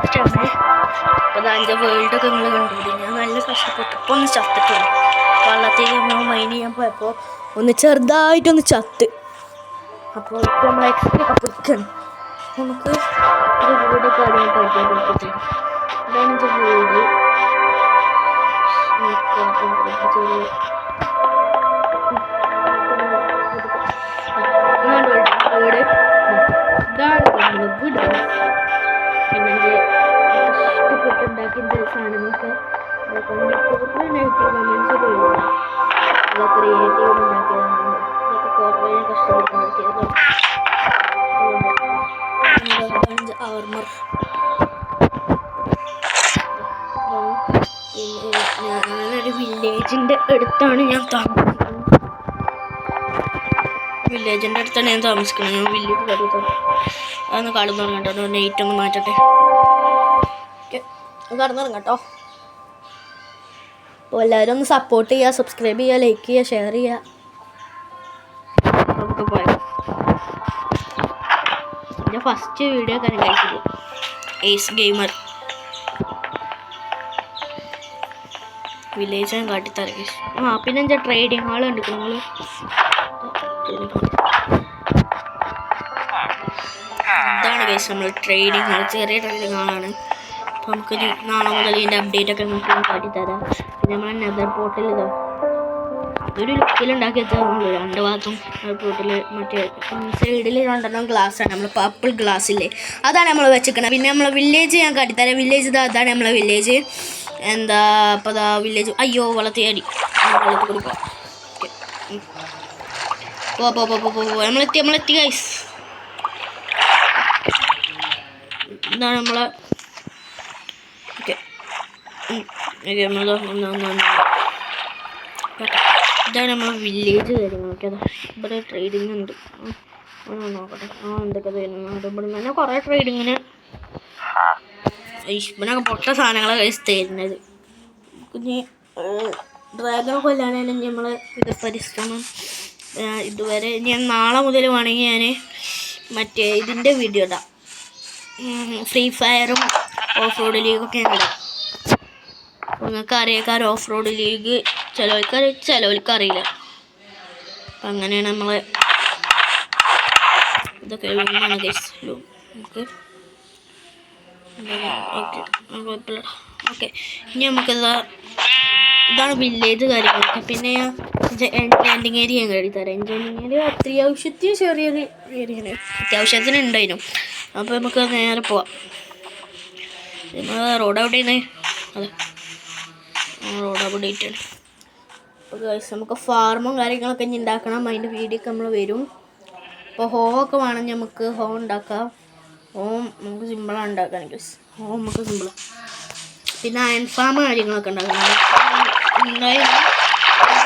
മൈൻക്രാഫ്റ്റാണ്. അപ്പോൾ അതിൻ്റെ വേൾഡൊക്കെ നിങ്ങൾ കണ്ടുപിടി. ഞാൻ നല്ല കഷ്ടപ്പെട്ടു ഇപ്പോൾ ഒന്ന് ചത്തിട്ടുള്ളൂ. വെള്ളത്തേക്ക് നമ്മൾ മൈൻ ചെയ്യാൻ പോയപ്പോൾ ഒന്ന് ചെറുതായിട്ടൊന്ന് ചത്ത്. അപ്പോൾ ഇപ്പോൾ നമ്മൾ എക്സ്ട്രാ പൊരിക്കണം. നമുക്ക് ഒരു വീടൊക്കെ അതിനെ പരിചയപ്പെടുത്തി. ഇതാണ് എൻ്റെ വീട്. ഇതാണ് നമ്മൾ വീട്. പിന്നെ ഇഷ്ടപ്പെട്ടുണ്ടാക്കിയ സാധനങ്ങളൊക്കെ നെഗറ്റീവ് കമൻസ് പോയില്ല. അത് ക്രിയേറ്റീവ് ഉണ്ടാക്കിയതാണ്. അതൊക്കെ കുറേ കഷ്ടപ്പെട്ടുണ്ടാക്കിയത്. ആർമർ ഞാനൊരു വില്ലേജിൻ്റെ അടുത്താണ് ഞാൻ താമസിക്കുന്നത്. വില്ലേജിൻ്റെ അടുത്താണ് ഞാൻ താമസിക്കുന്നത്. ഞാൻ വില്ലേജ് കരുതാണ്. അതൊന്ന് കടന്നുറങ്ങാം കേട്ടോ. നെയ്റ്റ് ഒന്ന് മാറ്റട്ടെ. കടന്നുറങ്ങാം കേട്ടോ. അപ്പോൾ എല്ലാവരും ഒന്ന് സപ്പോർട്ട് ചെയ്യുക, സബ്സ്ക്രൈബ് ചെയ്യുക, ലൈക്ക് ചെയ്യുക, ഷെയർ ചെയ്യുക. നമുക്ക് പോയാൽ എൻ്റെ ഫസ്റ്റ് വീഡിയോ ഒക്കെ കഴിച്ചത് ഏസ് ഗെയിമർ വില്ലേജ് ഞാൻ കാട്ടിത്തരാം. പിന്നെ എൻ്റെ ട്രേഡിങ് ഹാൾ ഉണ്ട്. നിങ്ങൾ ഇതാണ് ഗൈസ് നമ്മൾ ട്രേഡിങ് ഹാൾ. ചെറിയ ട്രേഡിങ് ഹാളാണ്. അപ്പോൾ നമുക്ക് നാളെ മുതൽ ഇതിൻ്റെ അപ്ഡേറ്റ് ഒക്കെ നമുക്ക് കാട്ടിത്തരാം. പിന്നെ നമ്മളെ നെതർ പോർട്ടൽ ഇതാ അതൊരു ലുക്കിലുണ്ടാക്കി വെച്ചാൽ രണ്ട് ഭാഗത്തും പോർട്ടൽ മറ്റേ സൈഡിൽ രണ്ടെണ്ണം ഗ്ലാസ്സാണ്. നമ്മൾ പർപ്പിൾ ഗ്ലാസ്സില്ലേ അതാണ് നമ്മൾ വെച്ചിരിക്കുന്നത്. പിന്നെ നമ്മളെ വില്ലേജ് ഞാൻ കാട്ടിത്തരാം. വില്ലേജ് ഇതാ അതാണ് നമ്മളെ വില്ലേജ്. എന്താ അപ്പോൾ അതാ വില്ലേജ്. അയ്യോ വെള്ളത്തിയാടി വെള്ളത്തിൽ കൊടുക്കാം. നമ്മളെത്തി ഗൈസ്. ഇതാണ് നമ്മളെ ഓക്കെ ഇതാണ് നമ്മളെ വില്ലേജ് കാര്യങ്ങളൊക്കെ. അതാ ഇവിടെ ട്രേഡിങ് ഉണ്ട്. നോക്കട്ടെ. എന്തൊക്കെ തരുന്നുണ്ട് ഇവിടെ തന്നെ കുറേ ട്രേഡിങ്ങിന്. ഇവനൊക്കെ പൊട്ട സാധനങ്ങളെ കഴിച്ച് തരുന്നത്. കുഞ്ഞ് ഡ്രാഗൺ കൊല്ലാനാണ് നമ്മൾ ഇത് പരിശ്രമം. ഇതുവരെ ഞാൻ നാളെ മുതൽ വേണമെങ്കിൽ ഞാൻ മറ്റേ ഇതിൻ്റെ വീഡിയോ ഇടാം. ഫ്രീ ഫയറും ഓഫ് റോഡ് ലീഗൊക്കെ ഞാൻ ഇടാം. നിങ്ങൾക്ക് അറിയാക്കാർ ഓഫ് റോഡ് ലീഗ് ചിലവർക്ക് അറിയില്ല. അപ്പം അങ്ങനെയാണ് നമ്മൾ ഇതൊക്കെ നമുക്ക് ഓക്കെ. ഇനി നമുക്കിതാ ഇതാണ് വില്ലേജ് കാര്യങ്ങളൊക്കെ. പിന്നെ എൻജോയിങ് ഏരിയ ഞാൻ കഴിത്തരാം. എൻജോയിങ് ഏരിയ അത്യാവശ്യത്തിന് ചെറിയൊരു ഏരിയയാണ്. അത്യാവശ്യത്തിന് ഉണ്ടായിരുന്നു. അപ്പോൾ നമുക്ക് നേരെ പോവാം. റോഡ് എവിടെയാണ്? അതെ റോഡ് അവിടെ ആയിട്ടാണ്. അപ്പോൾ ഗൈസ് നമുക്ക് ഫാർമും കാര്യങ്ങളൊക്കെ ഇനി ഉണ്ടാക്കണം. അതിൻ്റെ വീഡിയോ ഒക്കെ നമ്മൾ വരും. അപ്പോൾ ഹോമൊക്കെ വേണമെങ്കിൽ നമുക്ക് ഹോം ഉണ്ടാക്കാം. ഹോം നമുക്ക് സിമ്പിളാണ് ഉണ്ടാക്കാൻ ഗൈസ്. ഹോം നമുക്ക് സിമ്പിളാണ്. പിന്നെ അയൺ ഫാം കാര്യങ്ങളൊക്കെ ഉണ്ടാക്കണം.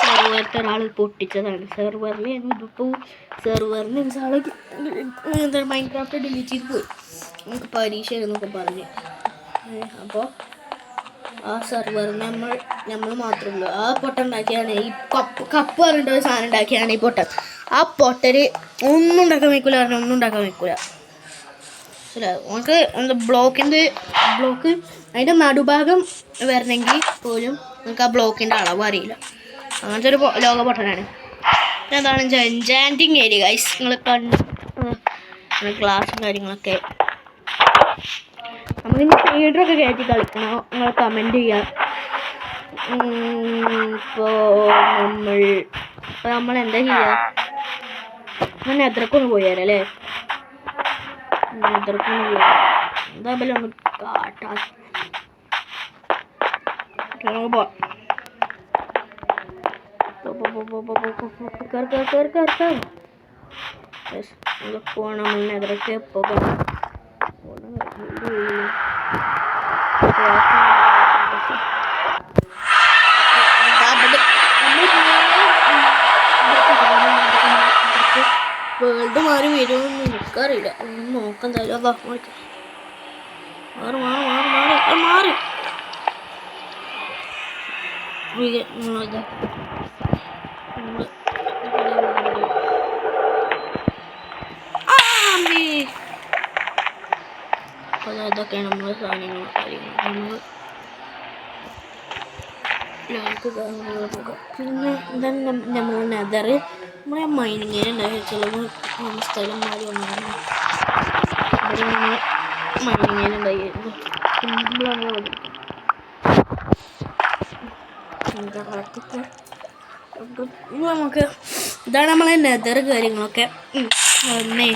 സെർവറിൻ്റെ ഒരാൾ പൊട്ടിച്ചതാണ്. സെർവറിൽ ഇതിപ്പോൾ സെർവറിന് ആൾ മൈൻക്രാഫ്റ്റ് ഡിലീറ്റ് ചെയ്ത് പോയി. നമുക്ക് പരീക്ഷ എന്നൊക്കെ പറഞ്ഞ്. അപ്പോൾ ആ സെർവറിന് നമ്മൾ മാത്രമേ ഉള്ളൂ. ആ പൊട്ടൻ ഉണ്ടാക്കിയാണ് ഈ കപ്പ് പറഞ്ഞിട്ട് ഒരു സാധനം ഉണ്ടാക്കിയാണ് ഈ പൊട്ടൻ. ആ പൊട്ടൽ ഒന്നും ഉണ്ടാക്കാൻ വയ്ക്കില്ല. ഒന്നും ഉണ്ടാക്കാൻ വയ്ക്കില്ല. നമുക്ക് എന്താ ബ്ലോക്ക് അതിൻ്റെ നടുഭാഗം വരണമെങ്കിൽ പോലും നമുക്ക് ആ ബ്ലോക്കിൻ്റെ അളവ് അറിയില്ല. അങ്ങനത്തെ ഒരു ലോക പൊട്ടനാണ്. അതാണ് എൻചാൻറ്റിങ് ഏരിയ ഗൈസ്. നിങ്ങൾ ക്ലാസ്സും കാര്യങ്ങളൊക്കെ നമുക്കിനി ഫീഡറൊക്കെ കയറ്റി കളിക്കണം. നിങ്ങൾ കമൻറ്റ് ചെയ്യുക. ഇപ്പോൾ നമ്മൾ എന്താ ചെയ്യുക? ഞാൻ എത്രക്കൊന്ന് പോയാലേ എത്രക്കൊന്ന് പോയാൽ എന്താ പോലെ ഒന്ന് കാട്ടാ പോവാം. പോകണം. എതിരൊക്കെ പോകണം. വേൾഡ് മാറി വരുമെന്ന് എനിക്കറിയില്ല. ഒന്നും നോക്കാൻ തരും. അതാ മാറി അതൊക്കെയാണ് നമ്മളെ സാധനങ്ങളും കാര്യങ്ങളും പിന്നെ ഇതാണ് നമ്മൾ നെതർ നമ്മളെ മൈനിങ്ങിനുണ്ടായ ചിലവ് സ്ഥലം മാറി ഒന്നാണ് ഇവിടെ നമ്മൾ മൈനിങ്ങിനുണ്ടായിരുന്നു നമുക്ക് ഇതാണ് നമ്മളെ നെതർ കാര്യങ്ങളൊക്കെ അന്നേ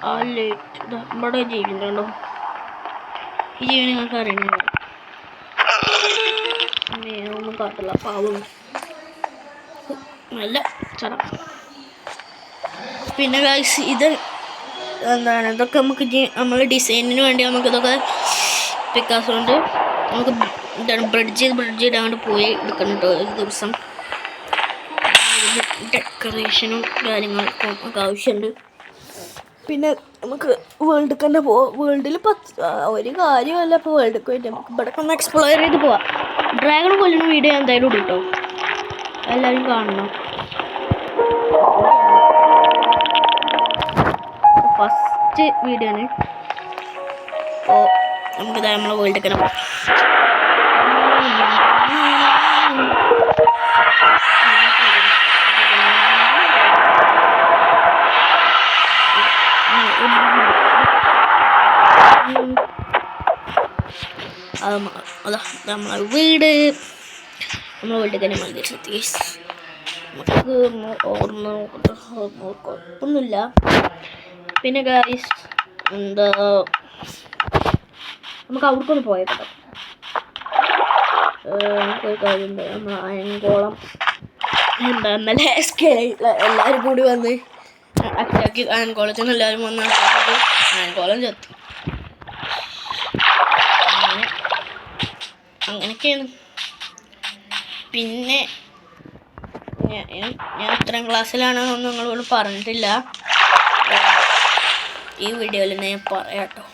ആ ലൈറ്റ് ഇവിടെ ജീവിക്കുന്നുണ്ടോ ഈ ജീവി നിങ്ങൾക്ക് അറിയണല്ലോ ഒന്നും കാട്ടില്ല പാവം നല്ല ചട പിന്നെ ഗൈസ് ഇത് എന്താണ് ഇതൊക്കെ നമുക്ക് നമ്മൾ ഡിസൈനിന് വേണ്ടി നമുക്കിതൊക്കെ പിക്കാസ് കൊണ്ട് നമുക്ക് എന്താണ് ബ്രിഡ്ജ് ഇടാണ്ട് പോയി എടുക്കണം കേട്ടോ ഒരു ദിവസം ഡെക്കറേഷനും കാര്യങ്ങൾക്കും ഒക്കെ ആവശ്യമുണ്ട് പിന്നെ നമുക്ക് വേൾഡിൽ തന്നെ പോവാം വേൾഡിൽ ഒരു കാര്യമല്ല ഇപ്പോൾ വേൾഡിൽ പോയിട്ട് നമുക്ക് ഇവിടെ ഒന്ന് എക്സ്പ്ലോർ ചെയ്ത് പോവാം ഡ്രാഗൺ കൊല്ലുന്ന വീഡിയോ എന്തായാലും ഇടും കേട്ടോ എല്ലാവരും കാണണം ഫസ്റ്റ് വീഡിയോ ആണ് അപ്പോൾ നമുക്കിതാ നമ്മളെ വേൾഡിൽ തന്നെ പോവാം അതാ നമ്മളെ വീട് നമ്മളെ വീട്ടിൽ തന്നെ മതി നമുക്ക് ഓർമ്മ കുഴപ്പമൊന്നുമില്ല പിന്നെ ഗൈസ് എന്താ നമുക്ക് അവിടേക്കൊന്ന് പോയേക്കാം നമുക്കൊരു കാര്യമുണ്ട് നമ്മൾ അയൻകോളം എന്താ ഇന്നലെ എല്ലാവരും കൂടി വന്ന് അറ്റാക്കി അയൻകോളത്തിൽ നിന്ന് എല്ലാവരും വന്ന് അയൻകോളം ചത്തു അങ്ങനെയൊക്കെയാണ് പിന്നെ ഞാൻ എത്രാം ക്ലാസ്സിലാണെന്നൊന്നും നിങ്ങളോട് പറഞ്ഞിട്ടില്ല ഈ വീഡിയോയിൽ ഞാൻ പറയാം കേട്ടോ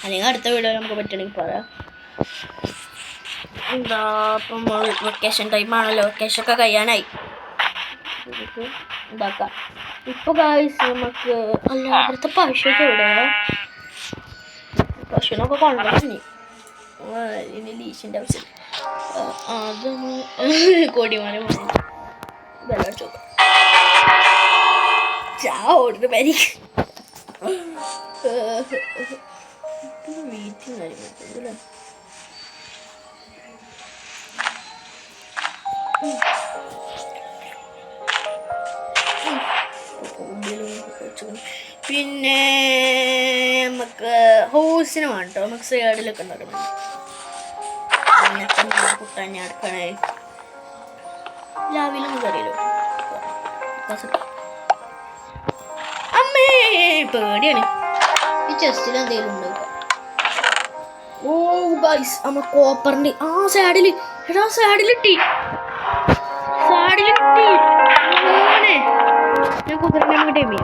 അല്ലെങ്കിൽ അടുത്ത വീഡിയോയിൽ നമുക്ക് പറ്റണമെങ്കിൽ പറയാം എന്താ ഇപ്പം വെക്കേഷൻ ടൈമാണല്ലോ വെക്കേഷനൊക്കെ കഴിയാനായി ഉണ്ടാക്കാം ഇപ്പോൾ ഗായ്സ് നമുക്ക് അല്ല ഇവിടുത്തെ പശുവൊക്കെ ഇവിടെ പശുവിനൊക്കെ കൊണ്ടുപോയി ഇനി ലീശിൻ്റെ ആവശ്യം അത് കൊടിമാനം വെള്ളം ചോക്കാം ഓടുന്ന പരി വീട്ടിൽ കാര്യങ്ങളല്ലേ പിന്നെ നമുക്ക് ഹോസിന് വേണം കേട്ടോ നമുക്ക് സൈഡിലൊക്കെ ഉണ്ടാക്കണം കുട്ടാഞ്ഞ അടുക്കണേ രാവിലെ കറിയല്ലോ അമ്മേ പേടിയാണ് ഈ ചെസ്റ്റിൽ എന്തെങ്കിലും ഉണ്ട് ഓ ഗൈസ് നമ്മ കോപ്പറിന്റെ ആ സൈഡിൽ എടാ സൈഡിലിട്ടി ഞാൻ കുതിരനെ അങ്ങോട്ട് എമ്മിയ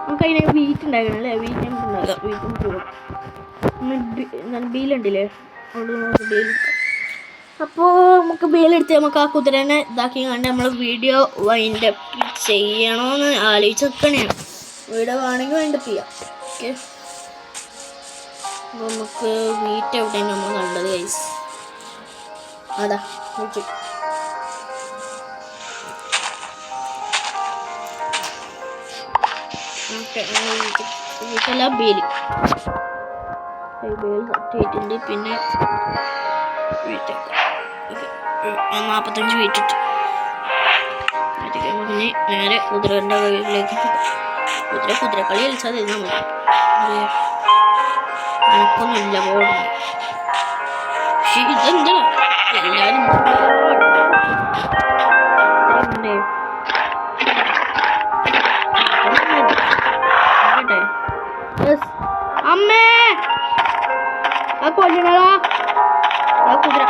നമുക്ക് അതിനെ വീറ്റ് ഉണ്ടാക്കണം അല്ലേ വീറ്റ് ഉണ്ടാക്കാം വീറ്റും പോകാം ബീലുണ്ടല്ലേ അവിടെ ബീൽ അപ്പോൾ നമുക്ക് ബീലെടുത്ത് നമുക്ക് ആ കുതിരനെ ഇതാക്കി കണ്ട് നമ്മൾ വീഡിയോ വൈൻഡ് അപ്പ് ചെയ്യണമെന്ന് ആലോചിച്ച് നിൽക്കണേയാണ് വീഡിയോ വേണമെങ്കിൽ വൈൻഡ് അപ്പ് ചെയ്യാം ഓക്കെ അപ്പോൾ നമുക്ക് വീറ്റ് എവിടെയാണ് നമ്മൾ കണ്ടത് ഗൈസ് അതാ വീറ്റ് വീട്ടല്ല ബേല് സെറ്റ് ചെയ്തിട്ടുണ്ട് പിന്നെ വീറ്റൊക്കെ 45 വീറ്റിട്ട് പിന്നെ നേരെ കുതിരൻ്റെ കയ്യിലേക്ക് കുതിരക്കളി കളിച്ചാൽ തരുന്നാൽ മതി എനക്കൊന്നുമില്ല പോകണം പക്ഷെ ഇതെന്താ എല്ലാവരും അമ്മേ ആ കൊല്ലണടാ ആ കുതിര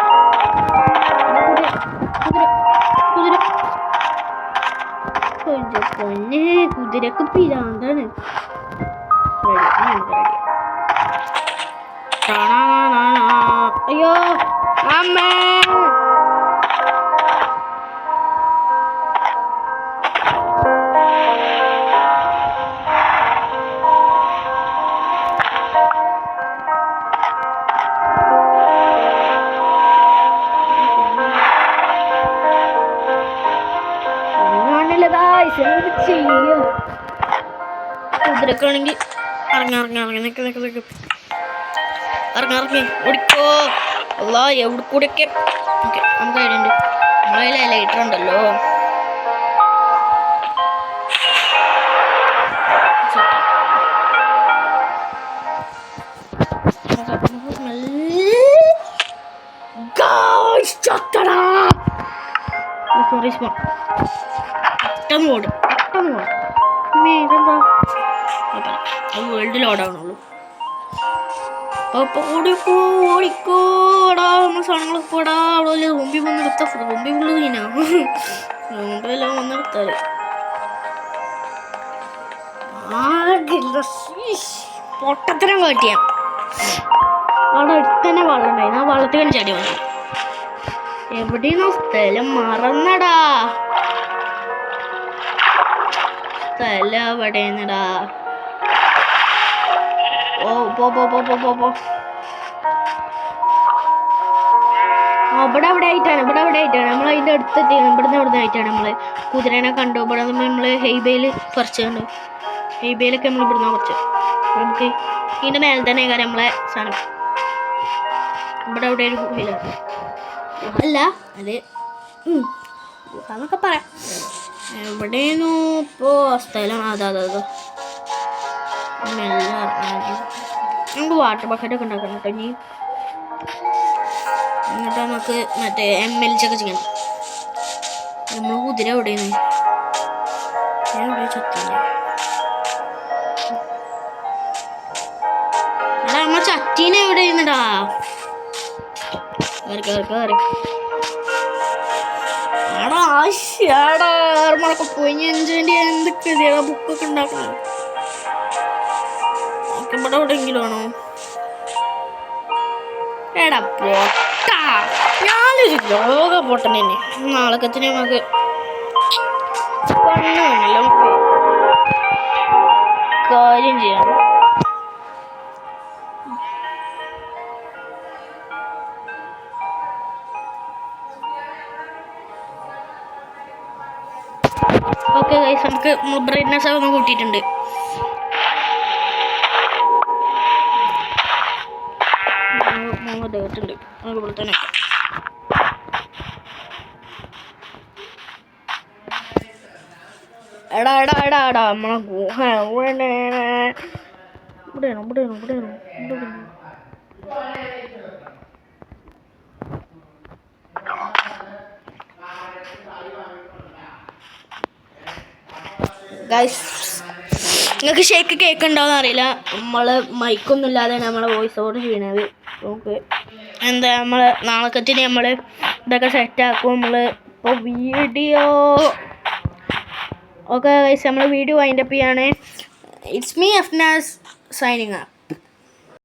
പൊന്നെ കുതിരക്ക് പിരാന്താണ് അയ്യോ അമ്മേ ചെയ്യ കുതിരക്കാണെങ്കിൽ ഇറങ്ങി നിക്ക് ഇറങ്ങി ഓടിക്കോ അല്ല എവിടെ കൂടെയൊക്കെ. ഓക്കെ നമുക്ക് ഐഡിയ ഉണ്ട്, നമ്മളതിൽ ലൈറ്റർ ഉണ്ടല്ലോ. പെട്ടെന്ന് ഓടും ഇതെന്താ അത് വേൾഡ് ലോഡാവണുള്ളൂ. അപ്പൊ ഓടിക്കോടാ നമ്മൾ സാധനങ്ങളൊക്കെ പോടാ. അവിടെ മുമ്പിൽ വന്നെടുത്ത മുമ്പിൽ ഫുള്ള് സീനാ. മുമ്പിലെല്ലാം വന്നെടുത്താല് പൊട്ടത്തരം കാട്ടിയ അവിടെ അടുത്ത് തന്നെ വെള്ളം ഉണ്ടായിരുന്നു. ആ വെള്ളത്തിൽ തന്നെ ചാടി വന്നു. എവിടെയാണോ സ്ഥലം മറന്നടാ, സ്ഥലം എവിടെയാണെടാ. ഓ പോ ഇവിടെ ആയിട്ടാണ് നമ്മൾ അതിൻ്റെ അടുത്തെത്തി. ഇവിടുന്ന് ആയിട്ടാണ് നമ്മൾ കുതിരനെ കണ്ടു. ഇവിടെ നമ്മൾ ഹെയ്ബയിൽ കുറച്ച് കണ്ടു. ഹെയ്ബയിലൊക്കെ നമ്മൾ ഇവിടുന്ന് കുറച്ച് നമുക്ക് ഇതിൻ്റെ മേലെ തന്നെ കാര്യം നമ്മളെ സാധനം. ഇവിടെ ഒരു ഗുഹയിലാണ് അല്ല അത് ഗുഹന്നൊക്കെ പറയാം. എവിടെയാണോ ഇപ്പോൾ സ്ഥലം? അതാ നമുക്ക് വാട്ടർ ബക്കറ്റൊക്കെ ഉണ്ടാക്കണം കേട്ടോ ഇനി. എന്നിട്ട് നമുക്ക് മറ്റേ MLG ഒക്കെ ചെയ്യണം. നമ്മൾ കുതിര എവിടെയാണ്? ഞാൻ എവിടെ ചത്തില്ല. എടാ നമ്മൾ ചട്ടീനെ എവിടെ ചെയ്യുന്നടാ? കയറി ആടാ ആടാ നമ്മളൊക്കെ പോയി എൻജോയ് എന്തൊക്കെ ബുക്കൊക്കെ ഉണ്ടാക്കണം. ഇവിടെ എവിടെയെങ്കിലും ആണോ? എടാ പൊട്ടാ, ഞാനൊരു ലോക പൊട്ടൻ തന്നെ. നാളക്കത്തിന് നമുക്ക് കണ്ണാണല്ലോ, നമുക്ക് കാര്യം ചെയ്യണം. ഓക്കെ ഗൈസ്, നമുക്ക് ബ്രൈറ്റ്നെസ് ഒന്ന് കൂട്ടിയിട്ടുണ്ട്. ഡേറ്റുണ്ട് അതുപോലെ തന്നെ. എടാ നമ്മളെ ഗുഹ ഇവിടെയാണോ? ഗൈസ് നിങ്ങൾക്ക് ഷേക്ക് കേൾക്കുന്നുണ്ടോയെന്ന് അറിയില്ല. നമ്മൾ മൈക്കൊന്നും ഇല്ലാതെയാണ് നമ്മളെ വോയിസ് ഓവർ ചെയ്യണത്. ഓക്കെ എന്താ നമ്മൾ നാളെക്കത്തിന് നമ്മൾ ഇതൊക്കെ സെറ്റാക്കും. നമ്മൾ ഇപ്പോൾ വീഡിയോ ഓക്കെ ഗൈസ്, നമ്മൾ വീഡിയോ വൈൻഡപ്പ് ചെയ്യാണ്. It's me Afnas signing.